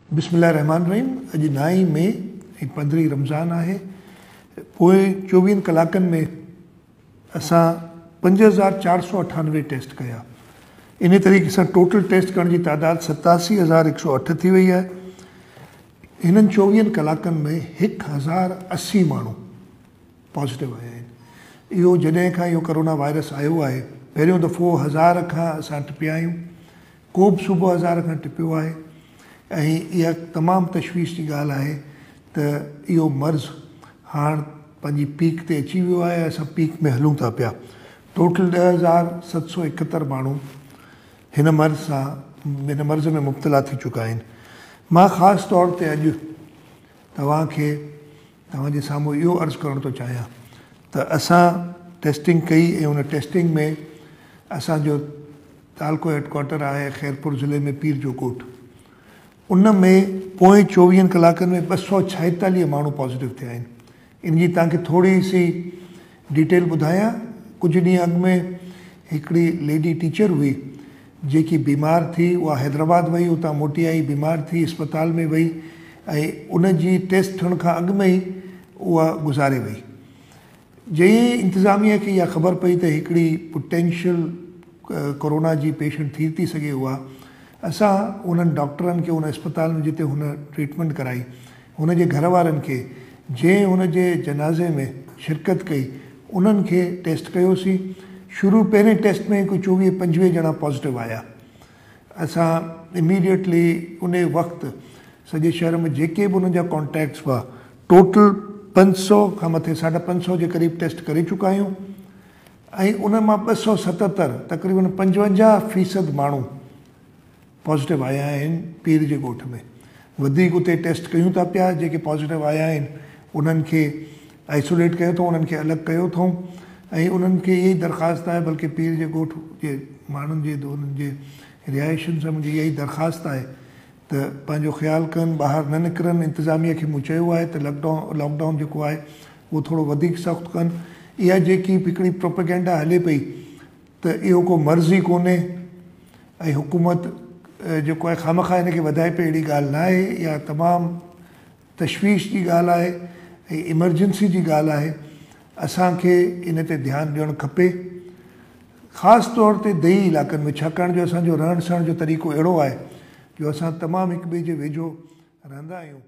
बिस्मिल्लाहिर्रहमानिर्रहीम। अॼु 9 मई ऐं 15 रमज़ान आहे। पोइ 24 कलाकनि में असां 5498 टेस्ट कया। इन तरीक़े सां टोटल टेस्ट करण जी तादाद 87,108 थी वई आहे। हिननि 24 कलाकनि में 1080 माण्हू पॉज़िटिव आया आहिनि। इहो जॾहिं खां इहो कोरोना वायरस आयो आहे, पहिरियों दफ़ो 1000 खां असां टिपिया आहियूं, को बि सुबुह 1000 खां टिपियो आहे। ऐं इहा तमामु तशवीश जी ॻाल्हि आहे त इहो मर्ज़ हाणे पंहिंजी पीक ते अची वियो आहे। असां पीक में हलूं था पिया। टोटल 10,771 माण्हू हिन मर्ज़ में मुब्तला थी चुका आहिनि। मां ख़ासि तौर ते अॼु तव्हांजे साम्हूं इहो अर्ज़ु करणु थो चाहियां त असां टेस्टिंग कई ऐं उन टेस्टिंग में असांजो तालको हेडक्वार्टर आहे ख़ैरपुर ज़िले में पीर जो कोट। उन में पोइ 24 कलाकनि में 246 माण्हू पॉज़िटिव थिया आहिनि। इन जी तव्हांखे थोरी सी डिटेल ॿुधायां। कुझु ॾींहं अॻु में हिकिड़ी लेडी टीचर हुई जेकी बीमार थी, उहा हैदराबाद वई, उतां मोटी आई, बीमार थी, अस्पताल में वई ऐं उन जी टेस्ट थियण खां अॻु में ई उहा गुज़ारे वई। जंहिं इंतिज़ामिया खे इहा ख़बर पई त हिकिड़ी पोटेंशियल कोरोना जी पेशेंट थी सघे उहा, असां उन्हनि डॉक्टरनि खे उन अस्पताल में जिते हुन ट्रीटमेंट कराई, हुन जे घर वारनि खे जंहिं हुन जे जनाज़े में शिरकत कई, उन्हनि खे टेस्ट कयोसीं। शुरू पहिरें टेस्ट में कोई 24-25 ॼणा पॉज़िटिव आया। असां इमीडिएटली उन वक़्तु सॼे शहर में जेके बि उन्हनि जा कॉन्टेक्ट्स हुआ, टोटल 500 खां मथे 550 जे क़रीब टेस्ट करे चुका आहियूं। ऐं उन मां 277 तक़रीबन 55% माण्हू पॉज़िटिव आया आहिनि पीर जे ॻोठ में। वधीक उते टेस्ट कयूं था पिया। जेके पॉज़िटिव आया आहिनि उन्हनि खे आइसोलेट कयो अथऊं, उन्हनि खे अलॻि कयो अथऊं ऐं उन्हनि खे इहा ई दरख़्वास्त आहे, बल्कि पीर जे ॻोठ जे माण्हुनि जे उन्हनि जे रिहाइशुनि सां मुंहिंजी इहा ई दरख़्वास्त आहे त पंहिंजो ख़्यालु कनि, ॿाहिरि न निकिरनि। इंतिज़ामिया खे मूं चयो आहे त लॉकडाउन जेको आहे उहो थोरो वधीक सख़्तु कनि। इहा जेकी हिकिड़ी प्रोपेगेंडा हले पई त इहो को मर्ज़ ई कोन्हे ऐं हुकूमत जेको आहे खामख़ा हिनखे वधाए पई, अहिड़ी ॻाल्हि न आहे। इहा तमामु तशवीश जी ॻाल्हि आहे ऐं इमरजेंसी जी ॻाल्हि आहे। असांखे इन ते ध्यानु ॾियणु खपे, ख़ासि तौर ते दही इलाइक़नि में, छाकाणि जो असांजो रहण सहण जो तरीक़ो अहिड़ो आहे जो असां तमामु हिक ॿिए जे वेझो रहंदा आहियूं।